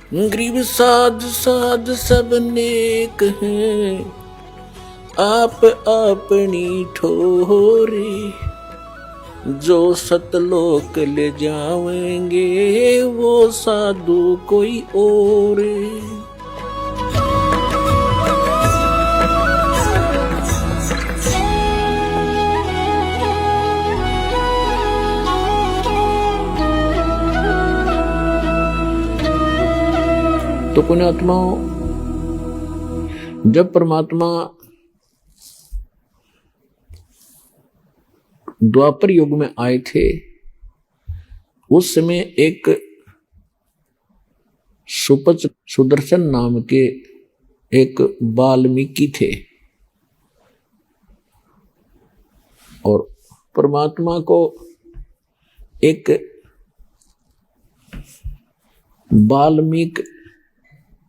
गरीब साध साध सब नेक हैं, आप अपनी ठोरे। जो सतलोक ले जावेंगे वो साधु कोई और। तो पुण्यात्माओं, जब परमात्मा द्वापर युग में आए थे, उस समय एक सुदर्शन नाम के एक वाल्मीकि थे, और परमात्मा को एक वाल्मीकि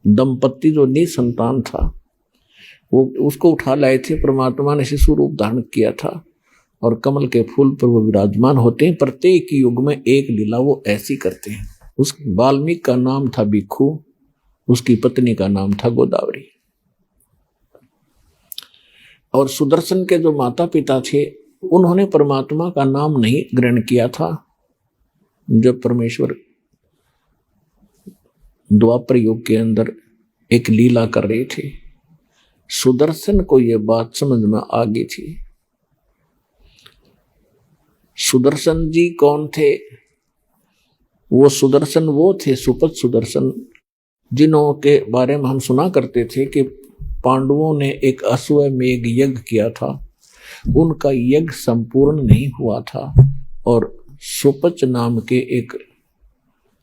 दंपत्ति जो निसंतान था, वो उसको उठा लाए थे। परमात्मा ने शिशु रूप धारण किया था और कमल के फूल पर वो विराजमान होते हैं। प्रत्येक युग में एक लीला वो ऐसी करते हैं। उस वाल्मीकि का नाम था भिक्षु, उसकी पत्नी का नाम था गोदावरी। और सुदर्शन के जो माता पिता थे, उन्होंने परमात्मा का नाम नहीं ग्रहण किया था। जब परमेश्वर द्वापर युग के अंदर एक लीला कर रहे थे, सुदर्शन को यह बात समझ में आ गई थी। सुदर्शन जी कौन थे? वो सुदर्शन वो थे, सुपथ सुदर्शन, जिन्हों के बारे में हम सुना करते थे कि पांडवों ने एक अश्वमेध यज्ञ किया था, उनका यज्ञ संपूर्ण नहीं हुआ था, और सुपच नाम के एक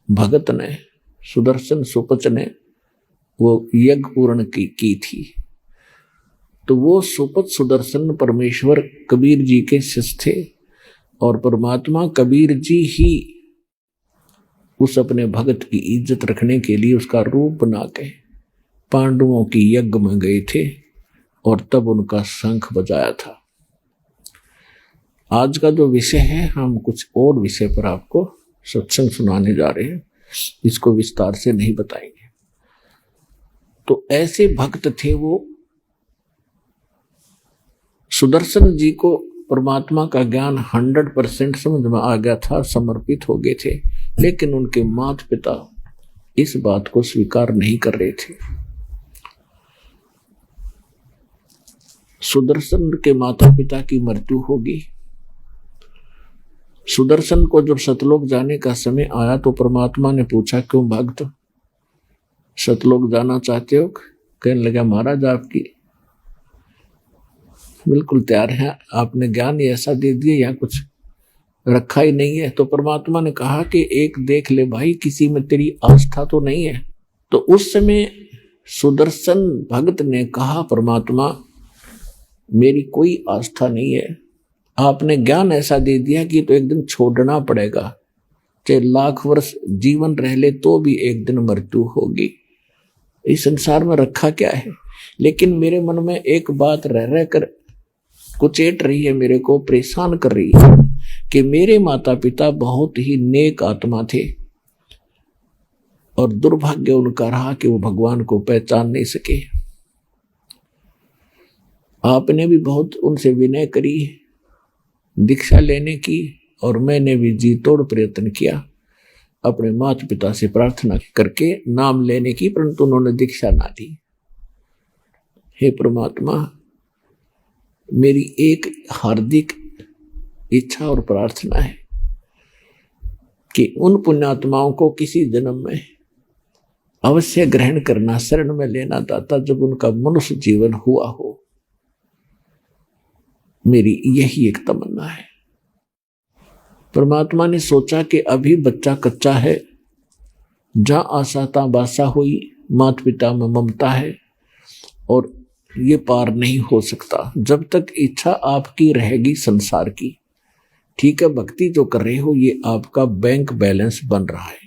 भगत ने, सुदर्शन सुपच ने वो यज्ञ पूर्ण की थी। तो वो सुपच सुदर्शन परमेश्वर कबीर जी के शिष्य थे, और परमात्मा कबीर जी ही उस अपने भगत की इज्जत रखने के लिए उसका रूप बना के पांडवों की यज्ञ में गए थे, और तब उनका शंख बजाया था। आज का जो विषय है, हम कुछ और विषय पर आपको सत्संग सुनाने जा रहे हैं, इसको विस्तार से नहीं बताएंगे। तो ऐसे भक्त थे वो। सुदर्शन जी को परमात्मा का ज्ञान 100% समझ में आ गया था, समर्पित हो गए थे, लेकिन उनके माता पिता इस बात को स्वीकार नहीं कर रहे थे। सुदर्शन के माता पिता की मृत्यु होगी। सुदर्शन को जब सतलोक जाने का समय आया तो परमात्मा ने पूछा, क्यों भक्त सतलोक जाना चाहते हो? कहने लगा, महाराज आपकी बिल्कुल तैयार है, आपने ज्ञान ही ऐसा दे दिया, यहाँ कुछ रखा ही नहीं है। तो परमात्मा ने कहा कि एक देख ले भाई, किसी में तेरी आस्था तो नहीं है। तो उस समय सुदर्शन भक्त ने कहा, परमात्मा मेरी कोई आस्था नहीं है, आपने ज्ञान ऐसा दे दिया कि तो एक दिन छोड़ना पड़ेगा, चाहे लाख वर्ष जीवन रह ले तो भी एक दिन मृत्यु होगी। इस संसार में रखा क्या है? लेकिन मेरे मन में एक बात रह रह कर कुचेट रही है, मेरे को परेशान कर रही है कि मेरे माता पिता बहुत ही नेक आत्मा थे, और दुर्भाग्य उनका रहा कि वो भगवान को पहचान नहीं सके। आपने भी बहुत उनसे विनय करी दीक्षा लेने की, और मैंने भी जी तोड़ प्रयत्न किया अपने माता पिता से प्रार्थना करके नाम लेने की, परंतु उन्होंने दीक्षा ना दी। हे परमात्मा, मेरी एक हार्दिक इच्छा और प्रार्थना है कि उन पुण्यात्माओं को किसी जन्म में अवश्य ग्रहण करना, शरण में लेना दाता, जब उनका मनुष्य जीवन हुआ हो। मेरी यही एक तमन्ना है। परमात्मा ने सोचा कि अभी बच्चा कच्चा है, जहां आशा ता बासा हुई, माता पिता में ममता है, और ये पार नहीं हो सकता जब तक इच्छा आपकी रहेगी संसार की। ठीक है, भक्ति जो कर रहे हो ये आपका बैंक बैलेंस बन रहा है,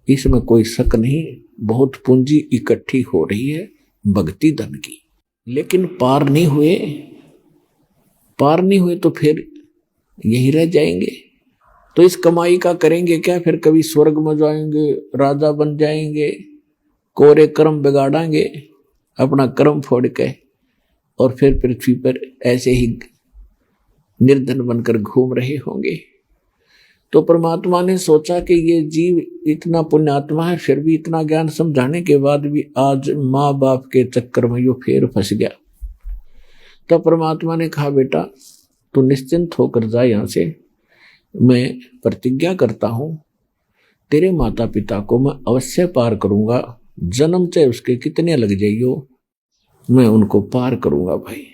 इसमें कोई शक नहीं। बहुत पूंजी इकट्ठी हो रही है भक्ति धन की, लेकिन पार नहीं हुए तो फिर यही रह जाएंगे। तो इस कमाई का करेंगे क्या? फिर कभी स्वर्ग में जाएंगे, राजा बन जाएंगे, कोरे कर्म बिगाड़ेंगे अपना कर्म फोड़ के, और फिर पृथ्वी पर ऐसे ही निर्धन बनकर घूम रहे होंगे। तो परमात्मा ने सोचा कि ये जीव इतना पुण्यात्मा है, फिर भी इतना ज्ञान समझाने के बाद भी आज माँ बाप के चक्कर में यो फिर फंस गया। तब परमात्मा ने कहा, बेटा तू निश्चिंत होकर जा यहाँ से, मैं प्रतिज्ञा करता हूँ तेरे माता पिता को मैं अवश्य पार करूंगा, जन्म चाहे उसके कितने लग जाइयो, मैं उनको पार करूंगा भाई।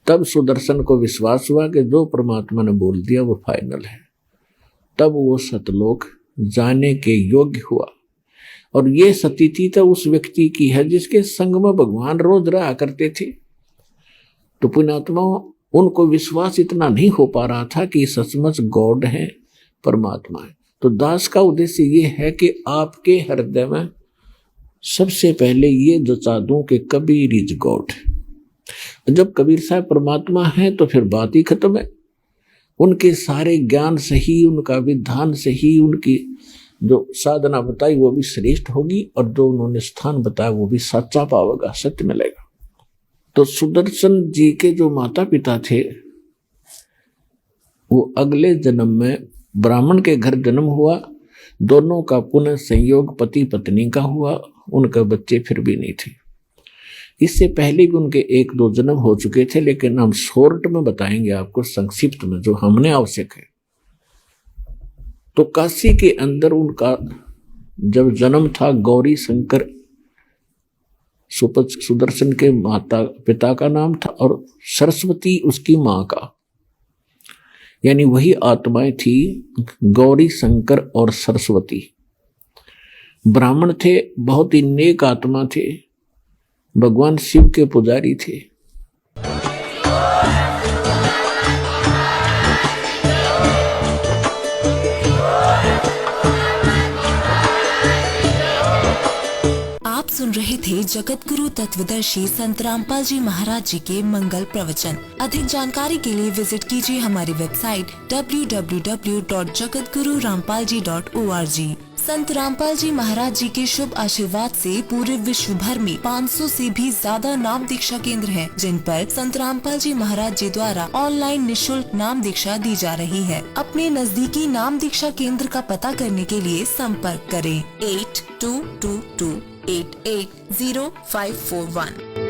तब सुदर्शन को विश्वास हुआ कि जो परमात्मा ने बोल दिया वो फाइनल है। तब वो सतलोक जाने के योग्य हुआ। और ये स्थिति तो उस व्यक्ति की है जिसके संग में भगवान रोज रहा करते थे। तो पुण्यात्मा उनको विश्वास इतना नहीं हो पा रहा था कि सचमुच गॉड है, परमात्मा है। तो दास का उद्देश्य ये है कि आपके हृदय में सबसे पहले ये जचा दूं कि कबीर इज गॉड। जब कबीर साहब परमात्मा है तो फिर बात ही खत्म है। उनके सारे ज्ञान सही, उनका विधान सही, उनकी जो साधना बताई वो भी श्रेष्ठ होगी, और जो उन्होंने स्थान बताया वो भी सच्चा पावेगा, सत्य मिलेगा। तो सुदर्शन जी के जो माता पिता थे वो अगले जन्म में ब्राह्मण के घर जन्म हुआ। दोनों का पुनः संयोग पति पत्नी का हुआ। उनके बच्चे फिर भी नहीं थे। इससे पहले भी उनके 1-2 जन्म हो चुके थे, लेकिन हम शॉर्ट में बताएंगे आपको, संक्षिप्त में जो हमने आवश्यक है। तो काशी के अंदर उनका जब जन्म था, गौरी शंकर सुदर्शन के माता पिता का नाम था, और सरस्वती उसकी मां का, यानी वही आत्माएं थी गौरी शंकर और सरस्वती। ब्राह्मण थे, बहुत ही नेक आत्मा थे, भगवान शिव के पुजारी थे। आप सुन रहे थे जगत गुरु तत्वदर्शी संत रामपाल जी महाराज जी के मंगल प्रवचन। अधिक जानकारी के लिए विजिट कीजिए हमारी वेबसाइट www.jagatgururampalji.org। संत रामपाल जी महाराज जी के शुभ आशीर्वाद से पूरे विश्व भर में 500 से भी ज्यादा नाम दीक्षा केंद्र हैं, जिन पर संत रामपाल जी महाराज जी द्वारा ऑनलाइन निशुल्क नाम दीक्षा दी जा रही है। अपने नजदीकी नाम दीक्षा केंद्र का पता करने के लिए संपर्क करें 8222880541।